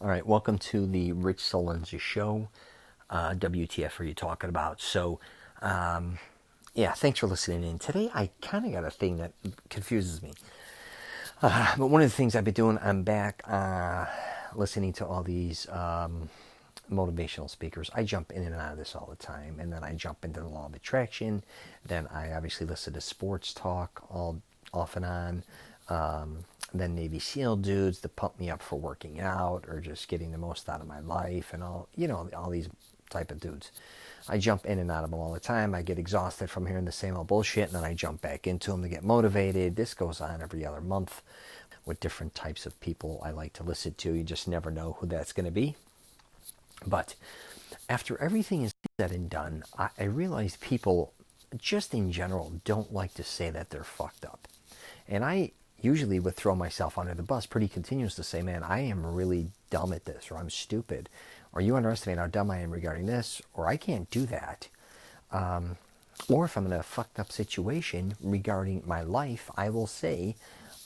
All right, welcome to the Rich Celenza show. WTF are you talking about? Yeah, thanks for listening in. Today, I kind of got a thing that confuses me. But one of the things I've been doing, I'm back listening to all these motivational speakers. I jump in and out of this all the time, and then I jump into the law of attraction. Then I obviously listen to sports talk all off and on. Then Navy SEAL dudes to pump me up for working out or just getting the most out of my life, and all these type of dudes. I jump in and out of them all the time. I get exhausted from hearing the same old bullshit, and then I jump back into them to get motivated. This goes on every other month with different types of people I like to listen to. You just never know who that's going to be. But after everything is said and done, I realize people just in general don't like to say that they're fucked up. And I usually would throw myself under the bus pretty continuous to say, man, I am really dumb at this, or I'm stupid, or you underestimate how dumb I am regarding this, or I can't do that. Or if I'm in a fucked up situation regarding my life, I will say,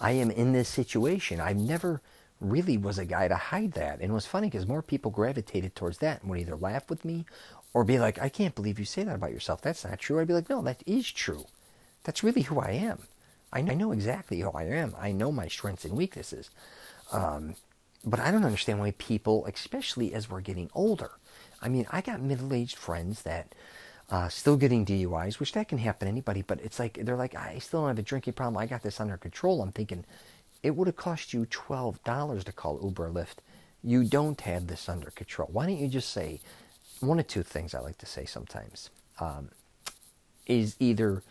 I am in this situation. I never really was a guy to hide that. And it was funny because more people gravitated towards that and would either laugh with me or be like, I can't believe you say that about yourself. That's not true. I'd be like, no, that is true. That's really who I am. I know exactly who I am. I know my strengths and weaknesses. But I don't understand why people, especially as we're getting older, I mean, I got middle-aged friends that still getting DUIs, which that can happen to anybody, but it's like, they're like, I still don't have a drinking problem. I got this under control. I'm thinking, it would have cost you $12 to call Uber or Lyft. You don't have this under control. Why don't you just say, one of two things I like to say sometimes, is either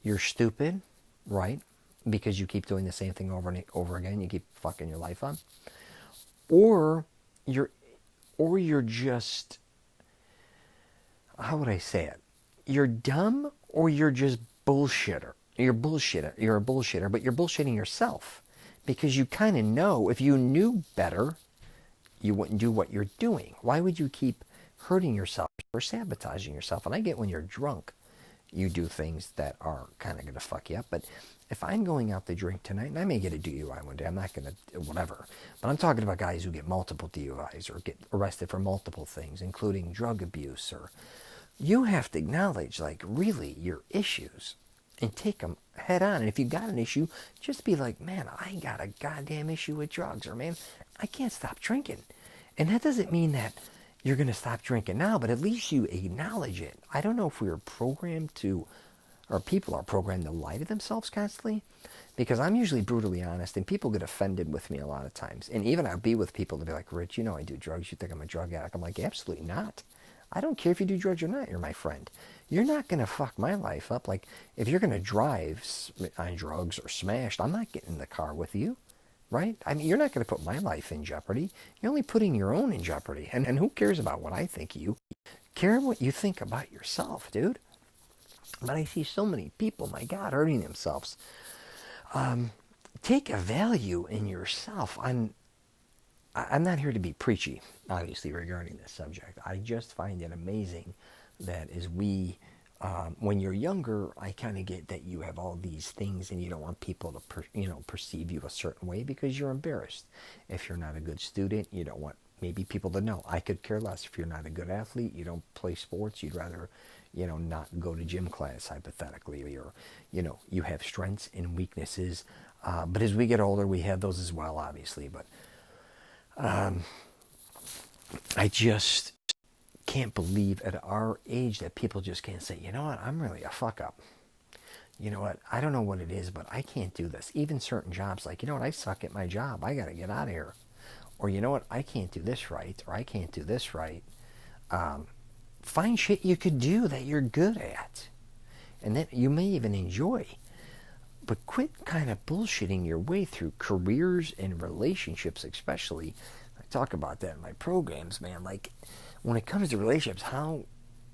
you're stupid, right? Because you keep doing the same thing over and over again, you keep fucking your life up, or you're just, how would I say it? You're dumb, or you're just bullshitter. You're a bullshitter, but you're bullshitting yourself because you kind of know if you knew better, you wouldn't do what you're doing. Why would you keep hurting yourself or sabotaging yourself? And I get when you're drunk, you do things that are kind of going to fuck you up. But if I'm going out to drink tonight, and I may get a DUI one day, I'm not going to, whatever. But I'm talking about guys who get multiple DUIs or get arrested for multiple things, including drug abuse. Or you have to acknowledge, like, really your issues and take them head on. And if you got an issue, just be like, man, I got a goddamn issue with drugs. Or, man, I can't stop drinking. And that doesn't mean that you're going to stop drinking now, but at least you acknowledge it. I don't know if we were programmed to, or people are programmed to lie to themselves constantly, because I'm usually brutally honest, and people get offended with me a lot of times. And even I'll be with people to be like, Rich, you know I do drugs. You think I'm a drug addict? I'm like, absolutely not. I don't care if you do drugs or not. You're my friend. You're not going to fuck my life up. Like, if you're going to drive on drugs or smashed, I'm not getting in the car with you. Right? I mean, you're not going to put my life in jeopardy. You're only putting your own in jeopardy. And who cares about what I think of you? Care what you think about yourself, dude. But I see so many people, my God, hurting themselves. Take a value in yourself. I'm not here to be preachy, obviously, regarding this subject. I just find it amazing that as when you're younger, I kind of get that you have all these things and you don't want people to perceive you a certain way because you're embarrassed. If you're not a good student, you don't want maybe people to know. I could care less. If you're not a good athlete, you don't play sports, you'd rather, not go to gym class, hypothetically, or, you have strengths and weaknesses. But as we get older, we have those as well, obviously. But I just can't believe at our age that people just can't say, you know what, I'm really a fuck up. You know what, I don't know what it is, but I can't do this. Even certain jobs, like, you know what, I suck at my job. I got to get out of here. Or, you know what, I can't do this right, or I can't do this right. Find shit you could do that you're good at and that you may even enjoy. But quit kind of bullshitting your way through careers and relationships, especially. I talk about that in my programs, man. Like, when it comes to relationships, how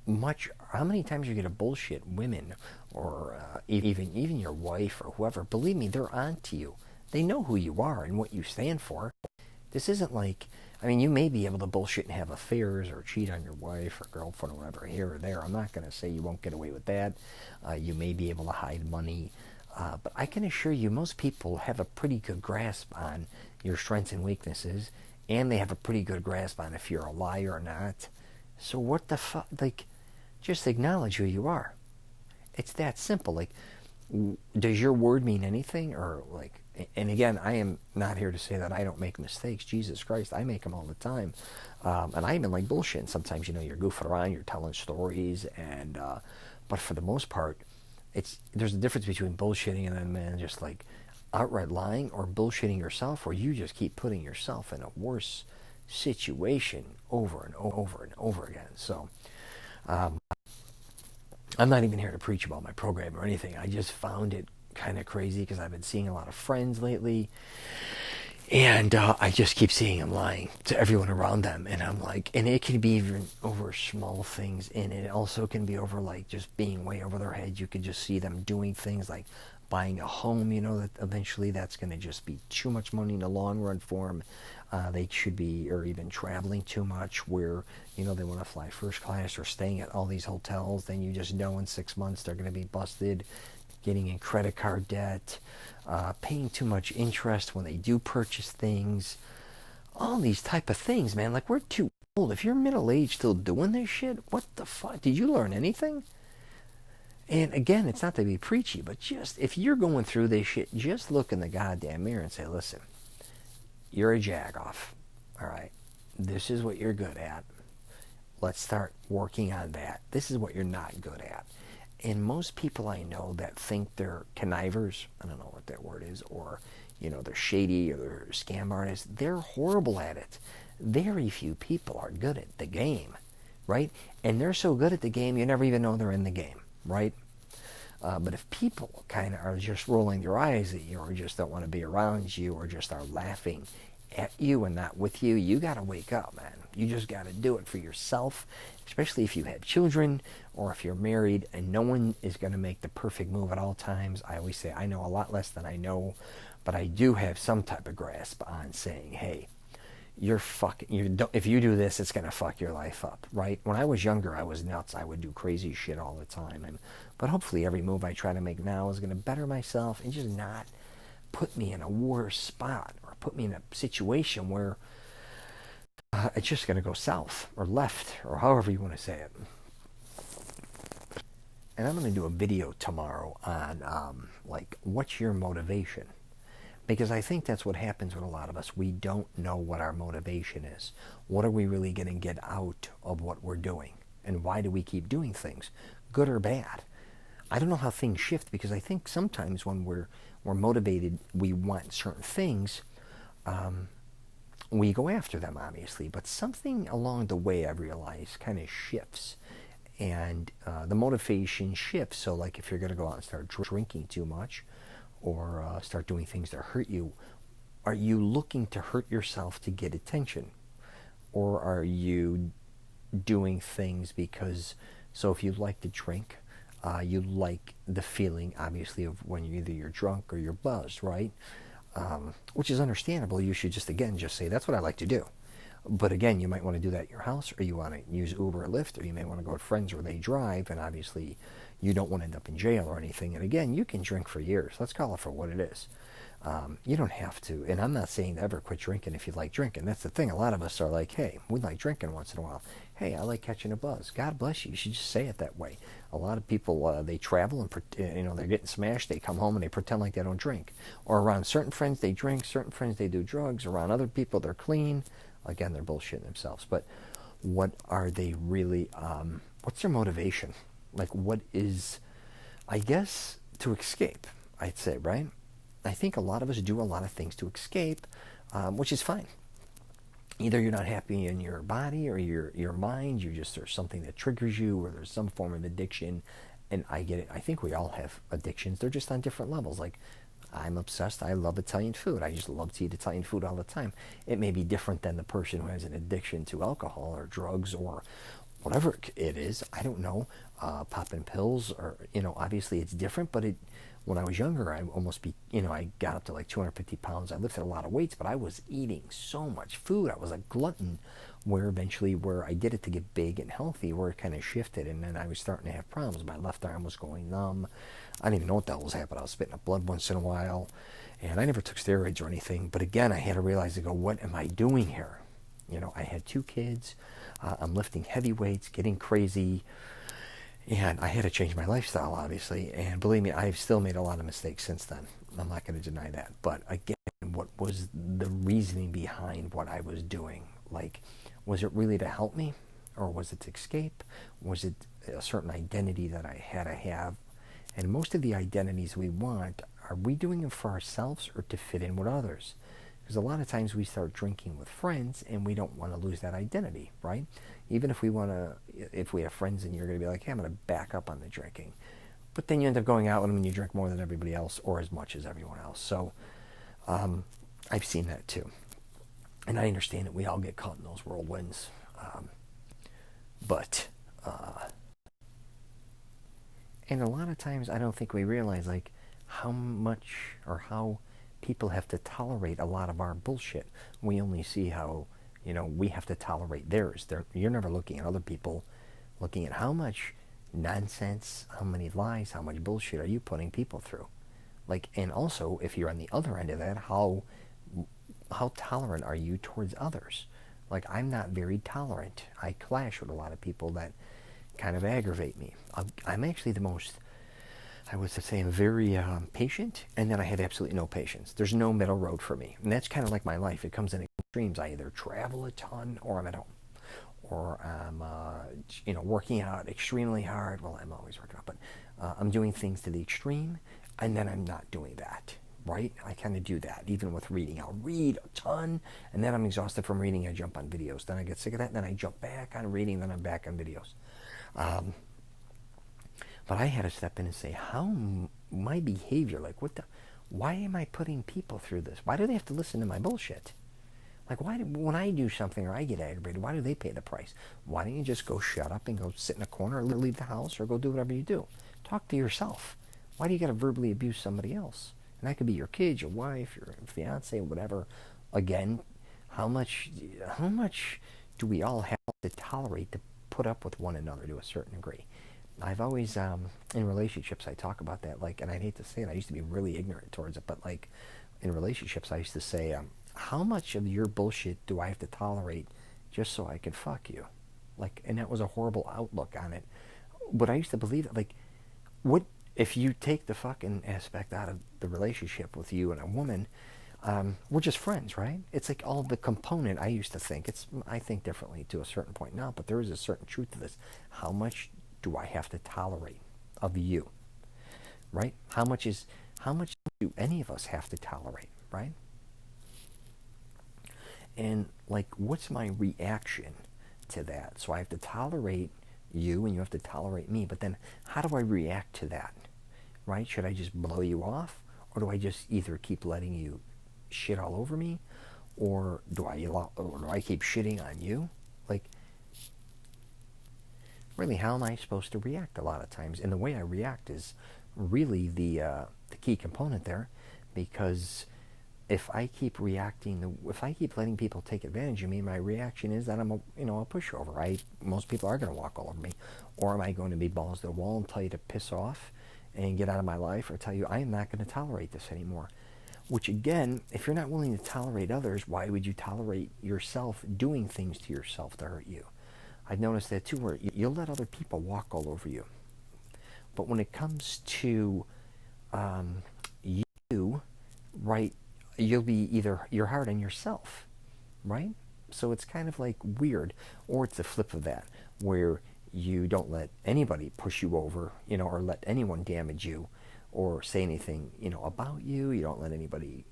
many times you're going to bullshit women or even your wife or whoever. Believe me, they're on to you. They know who you are and what you stand for. This isn't like, I mean, you may be able to bullshit and have affairs or cheat on your wife or girlfriend or whatever here or there. I'm not going to say you won't get away with that. You may be able to hide money. But I can assure you most people have a pretty good grasp on your strengths and weaknesses, and they have a pretty good grasp on if you're a liar or not. So what the fuck? Like, just acknowledge who you are. It's that simple. Like, does your word mean anything? Or like, and again, I am not here to say that I don't make mistakes. Jesus Christ, I make them all the time. And I even like bullshit. Sometimes, you're goofing around, you're telling stories, and but for the most part, there's a difference between bullshitting and then, man, just like outright lying, or bullshitting yourself, where you just keep putting yourself in a worse situation over and over and over again. So I'm not even here to preach about my program or anything. I just found it kind of crazy because I've been seeing a lot of friends lately, and I just keep seeing them lying to everyone around them, and I'm like, and it can be even over small things, and it also can be over like just being way over their heads. You can just see them doing things like buying a home, that eventually that's going to just be too much money in the long run for them. They should be, or even traveling too much, where they want to fly first class or staying at all these hotels. Then you just know in 6 months they're going to be busted, getting in credit card debt, paying too much interest when they do purchase things. All these type of things, man. Like, we're too old. If you're middle-aged still doing this shit, what the fuck? Did you learn anything? And again, it's not to be preachy, but just, if you're going through this shit, just look in the goddamn mirror and say, listen, you're a jagoff, all right? This is what you're good at. Let's start working on that. This is what you're not good at. And most people I know that think they're connivers, I don't know what that word is, or, they're shady or they're scam artists, they're horrible at it. Very few people are good at the game, right? And they're so good at the game, you never even know they're in the game, right? But if people kind of are just rolling their eyes at you, or just don't want to be around you, or just are laughing at you and not with you, you got to wake up, man. You just got to do it for yourself, especially if you have children or if you're married, and no one is going to make the perfect move at all times. I always say I know a lot less than I know, but I do have some type of grasp on saying, hey, if you do this, it's going to fuck your life up, right? When I was younger, I was nuts. I would do crazy shit all the time. But hopefully every move I try to make now is going to better myself and just not put me in a worse spot, or put me in a situation where it's just going to go south or left, or however you want to say it. And I'm going to do a video tomorrow on like, what's your motivation? Because I think that's what happens with a lot of us. We don't know what our motivation is. What are we really going to get out of what we're doing? And why do we keep doing things, good or bad? I don't know how things shift, because I think sometimes when we're motivated, we want certain things, we go after them, obviously. But something along the way, I've realized, kind of shifts. And the motivation shifts. So like, if you're going to go out and start drinking too much, or start doing things that hurt you, are you looking to hurt yourself to get attention? Or are you doing things because, so if you like to drink, you like the feeling, obviously, of when you're drunk or you're buzzed, right? Which is understandable. You should just say, that's what I like to do. But again, you might want to do that at your house, or you want to use Uber or Lyft, or you may want to go with friends where they drive, and obviously you don't want to end up in jail or anything. And again, you can drink for years. Let's call it for what it is. You don't have to. And I'm not saying to ever quit drinking if you like drinking. That's the thing. A lot of us are like, hey, we like drinking once in a while. Hey, I like catching a buzz. God bless you. You should just say it that way. A lot of people, they travel and, they're getting smashed. They come home and they pretend like they don't drink. Or around certain friends, they drink. Certain friends, they do drugs. Around other people, they're clean. Again, they're bullshitting themselves. But what are they really, what's their motivation? Like, what is, I guess, to escape, I'd say, right? I think a lot of us do a lot of things to escape, which is fine. Either you're not happy in your body or your mind, there's something that triggers you, or there's some form of addiction, and I get it. I think we all have addictions. They're just on different levels. Like, I'm obsessed. I love Italian food. I just love to eat Italian food all the time. It may be different than the person who has an addiction to alcohol or drugs or whatever it is. I don't know. Popping pills, or, obviously it's different, but when I was younger, I almost I got up to like 250 pounds. I lifted a lot of weights, but I was eating so much food. I was a glutton, where eventually, where I did it to get big and healthy, where it kind of shifted, and then I was starting to have problems. My left arm was going numb. I didn't even know what the hell was happening. I was spitting up blood once in a while, and I never took steroids or anything. But again, I had to realize, what am I doing here? I had 2 kids. I'm lifting heavy weights, getting crazy. And I had to change my lifestyle, obviously. And believe me, I've still made a lot of mistakes since then. I'm not going to deny that. But again, what was the reasoning behind what I was doing? Was it really to help me? Or was it to escape? Was it a certain identity that I had to have? And most of the identities we want, are we doing them for ourselves or to fit in with others? Because a lot of times we start drinking with friends and we don't want to lose that identity, right? Even if we have friends and you're going to be like, hey, I'm going to back up on the drinking. But then you end up going out when you drink more than everybody else or as much as everyone else. So I've seen that too. And I understand that we all get caught in those whirlwinds. And a lot of times I don't think we realize how much or how people have to tolerate a lot of our bullshit. We only see how, we have to tolerate theirs. You're never looking at other people, looking at how much nonsense, how many lies, how much bullshit are you putting people through. And also, if you're on the other end of that, how tolerant are you towards others? I'm not very tolerant. I clash with a lot of people that kind of aggravate me. I'm actually the most, I would say, I'm very patient, and then I have absolutely no patience. There's no middle road for me. And that's kind of like my life. It comes in extremes. I either travel a ton or I'm at home. Or I'm, working out extremely hard. Well, I'm always working out, but I'm doing things to the extreme, and then I'm not doing that, right? I kind of do that, even with reading. I'll read a ton, and then I'm exhausted from reading. I jump on videos. Then I get sick of that, and then I jump back on reading, then I'm back on videos. But I had to step in and say, how my behavior, why am I putting people through this? Why do they have to listen to my bullshit? Why when I do something or I get aggravated, why do they pay the price? Why don't you just go shut up and go sit in a corner or leave the house or go do whatever you do? Talk to yourself. Why do you got to verbally abuse somebody else? And that could be your kids, your wife, your fiance, whatever. Again, how much do we all have to tolerate to put up with one another to a certain degree? I've always, in relationships, I talk about that, and I hate to say it, I used to be really ignorant towards it, but in relationships, I used to say, how much of your bullshit do I have to tolerate just so I can fuck you? And that was a horrible outlook on it. But I used to believe that, what if you take the fucking aspect out of the relationship with you and a woman, we're just friends, right? It's all the component. I used to think, I think differently to a certain point now, but there is a certain truth to this. How much do I have to tolerate of you, right? How much do any of us have to tolerate, right? And what's my reaction to that? So I have to tolerate you and you have to tolerate me, but then how do I react to that, right? Should I just blow you off, or do I just either keep letting you shit all over me, or do I keep shitting on you? Really, how am I supposed to react a lot of times? And the way I react is really the key component there, because if I keep letting people take advantage of me, my reaction is that I'm a pushover. Most people are going to walk all over me, or am I going to be balls to the wall and tell you to piss off and get out of my life, or tell you I am not going to tolerate this anymore? Which again, if you're not willing to tolerate others, why would you tolerate yourself doing things to yourself to hurt you? I've noticed that too, where you'll let other people walk all over you. But when it comes to you, right, you'll be you're hard on yourself, right? So it's kind of weird. Or it's the flip of that, where you don't let anybody push you over, or let anyone damage you or say anything, about you. You don't let anybody,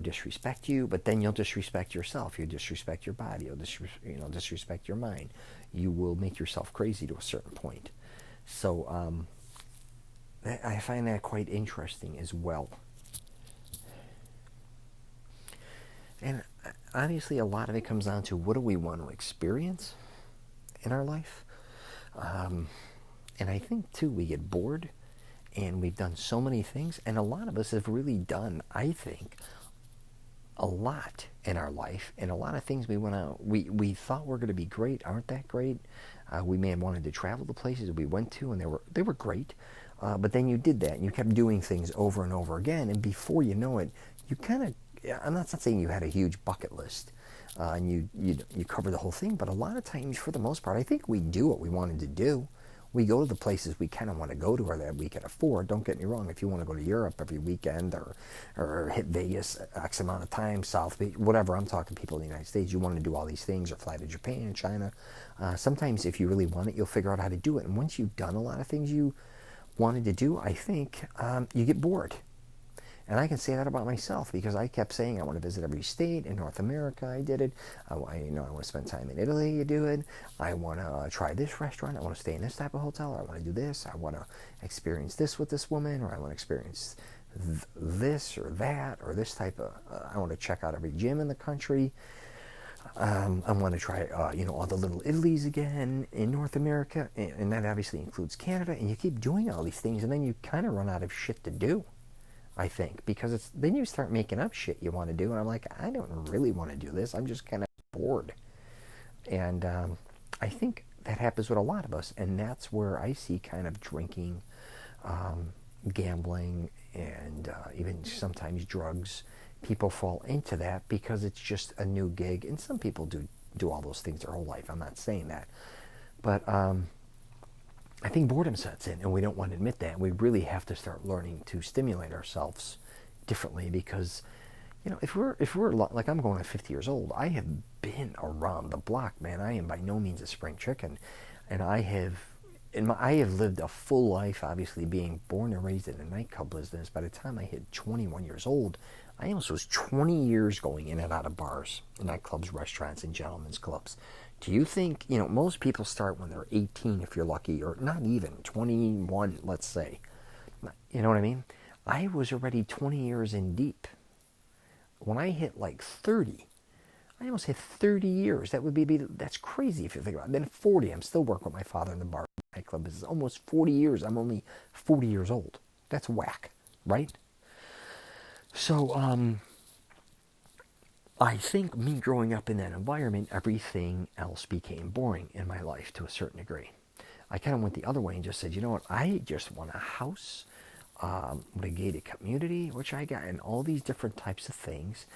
disrespect you, but then you'll disrespect yourself. You'll disrespect your body. You'll disrespect your mind. You will make yourself crazy to a certain point. So I find that quite interesting as well. And obviously a lot of it comes down to what do we want to experience in our life. And I think too we get bored and we've done so many things, and a lot of us have really done, I think, a lot in our life, and a lot of things we thought were going to be great aren't that great. We may have wanted to travel to places we went to, and they were great, but then you did that, and you kept doing things over and over again, and before you know it, you kind of, I'm not saying you had a huge bucket list, and you cover the whole thing, but a lot of times, for the most part, I think we do what we wanted to do. We go to the places we kind of want to go to or that we can afford. Don't get me wrong. If you want to go to Europe every weekend or hit Vegas X amount of times, South Beach, whatever, I'm talking people in the United States, you want to do all these things or fly to Japan, China. Sometimes if you really want it, you'll figure out how to do it. And once you've done a lot of things you wanted to do, I think you get bored. And I can say that about myself because I kept saying I want to visit every state in North America. I did it. I want to spend time in Italy. You do it. I want to try this restaurant. I want to stay in this type of hotel. Or I want to do this. I want to experience this with this woman, or I want to experience this or that, or this type of. I want to check out every gym in the country. I want to try, all the little Italies again in North America, and that obviously includes Canada. And you keep doing all these things, and then you kind of run out of shit to do. I think, because then you start making up shit you want to do, and I'm like, I don't really want to do this. I'm just kind of bored. And I think that happens with a lot of us, and that's where I see kind of drinking, gambling, and even sometimes drugs. People fall into that because it's just a new gig, and some people do all those things their whole life. I'm not saying that. But I think boredom sets in, and we don't want to admit that. We really have to start learning to stimulate ourselves differently because, if we're like, I'm going at 50 years old, I have been around the block, man. I am by no means a spring chicken, and I have lived a full life, obviously being born and raised in the nightclub business. By the time I hit 21 years old, I almost was 20 years going in and out of bars, nightclubs, restaurants, and gentlemen's clubs. Do you think, most people start when they're 18 if you're lucky, or not even, 21, let's say. You know what I mean? I was already 20 years in deep. When I hit like 30, I almost hit 30 years. That's crazy if you think about it. Then 40, I'm still working with my father in the bar nightclub business. Almost 40 years. I'm only 40 years old. That's whack, right? So, I think me growing up in that environment, everything else became boring in my life to a certain degree. I kind of went the other way and just said, you know what, I just want a house with a gated community, which I got, and all these different types of things.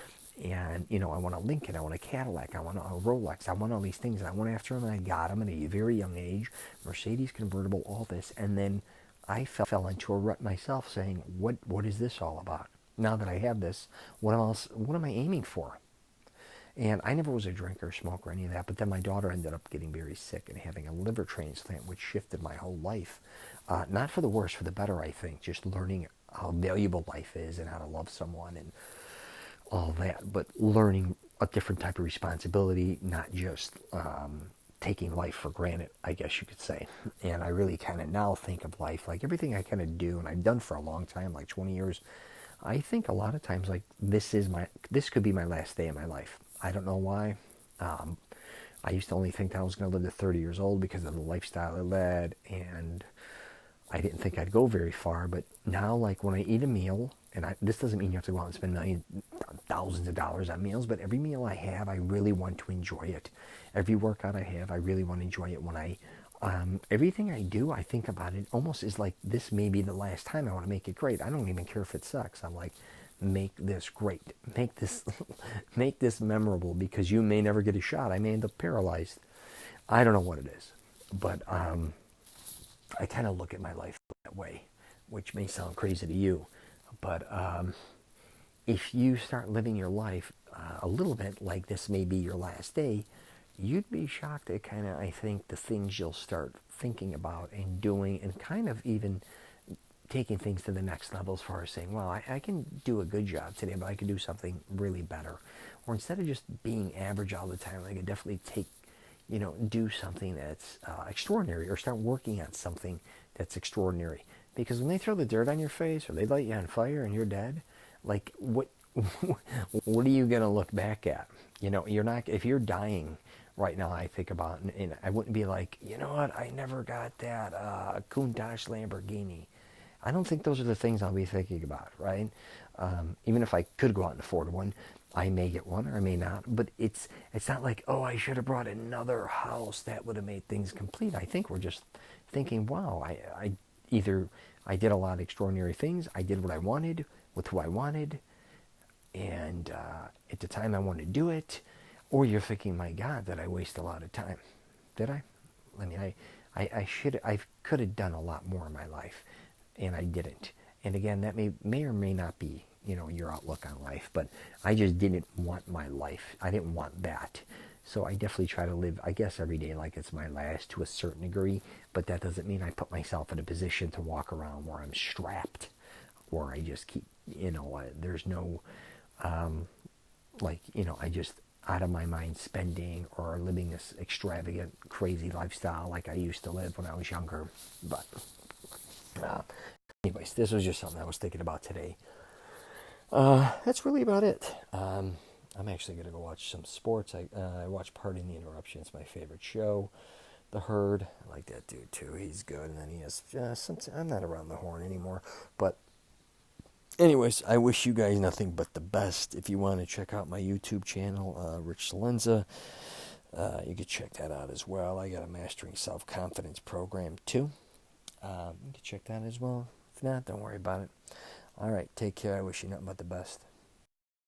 And, I want a Lincoln, I want a Cadillac, I want a Rolex, I want all these things. And I went after them, and I got them at a very young age. Mercedes convertible, all this. And then I fell into a rut myself saying, what is this all about? Now that I have this, what am I aiming for? And I never was a drinker, smoker, any of that. But then my daughter ended up getting very sick and having a liver transplant, which shifted my whole life. Not for the worse, for the better, I think. Just learning how valuable life is and how to love someone and all that. But learning a different type of responsibility, not just taking life for granted, I guess you could say. And I really kind of now think of life like everything I kind of do, and I've done for a long time, like 20 years. I think a lot of times like this could be my last day of my life. I don't know why. I used to only think that I was going to live to 30 years old because of the lifestyle I led, and I didn't think I'd go very far. But now, like when I eat a meal, and this doesn't mean you have to go out and spend thousands of dollars on meals, but every meal I have, I really want to enjoy it. Every workout I have, I really want to enjoy it. When everything I do, I think about it almost as like this may be the last time. I want to make it great. I don't even care if it sucks. I'm like, make this great, make this memorable, because you may never get a shot. I may end up paralyzed. I don't know what it is, but I kind of look at my life that way, which may sound crazy to you, but if you start living your life a little bit like this may be your last day, you'd be shocked at kind of, I think, the things you'll start thinking about and doing, and kind of even taking things to the next level as far as saying, well, I can do a good job today, but I can do something really better. Or instead of just being average all the time, I could definitely do something that's extraordinary, or start working on something that's extraordinary. Because when they throw the dirt on your face or they light you on fire and you're dead, like what are you going to look back at? You're not, if you're dying right now, I think about, and I wouldn't be like, you know what, I never got that Countach Lamborghini. I don't think those are the things I'll be thinking about, right? Even if I could go out and afford one, I may get one or I may not. But it's not like, oh, I should have brought another house. That would have made things complete. I think we're just thinking, wow, either I did a lot of extraordinary things. I did what I wanted with who I wanted, and at the time I wanted to do it. Or you're thinking, my God, did I waste a lot of time? Did I? I mean, I could have done a lot more in my life, and I didn't. And again, that may or may not be, your outlook on life, but I just didn't want my life. I didn't want that. So I definitely try to live, I guess, every day like it's my last to a certain degree, but that doesn't mean I put myself in a position to walk around where I'm strapped, or I just keep, there's no, I just out of my mind spending or living this extravagant, crazy lifestyle like I used to live when I was younger. But uh, anyways, this was just something I was thinking about today. That's really about it. I'm actually going to go watch some sports. I watch Pardon the Interruption. It's my favorite show. The Herd. I like that dude too. He's good. And then he has I'm not around the horn anymore. But anyways, I wish you guys nothing but the best. If you want to check out my YouTube channel, Rich Celenza, you can check that out as well. I got a Mastering Self-Confidence program too. You can check that as well. If not, don't worry about it. All right, take care. I wish you nothing but the best.